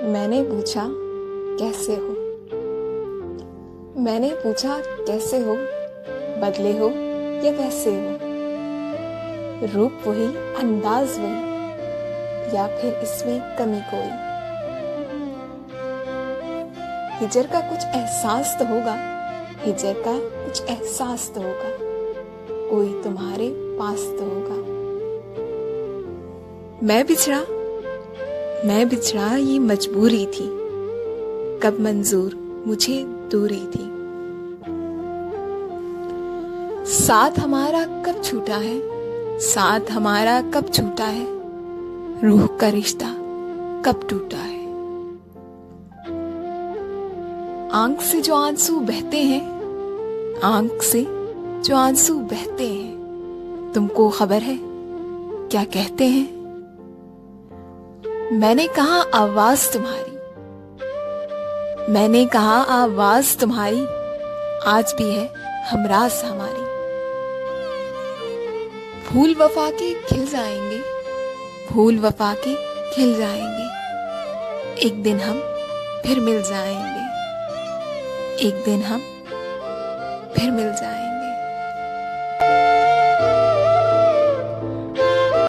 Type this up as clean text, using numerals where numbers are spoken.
मैंने पूछा कैसे हो। मैंने पूछा कैसे हो, बदले हो या वैसे हो, रूप वही अंदाज वही या फिर इसमें कमी कोई। हिजर का कुछ एहसास तो होगा, हिजर का कुछ एहसास तो होगा, कोई तुम्हारे पास तो होगा। मैं बिछड़ा ये मजबूरी थी, कब मंजूर मुझे दूरी थी। साथ हमारा कब छूटा है, साथ हमारा कब छूटा है, रूह का रिश्ता कब टूटा है। आंख से जो आंसू बहते हैं, आंख से जो आंसू बहते हैं, तुमको खबर है क्या कहते हैं। मैंने कहा आवाज तुम्हारी, मैंने कहा आवाज तुम्हारी आज भी है हमराज हमारी। फूल वफा के खिल जाएंगे, फूल वफा के खिल जाएंगे, एक दिन हम फिर मिल जाएंगे, एक दिन हम फिर मिल जाएंगे।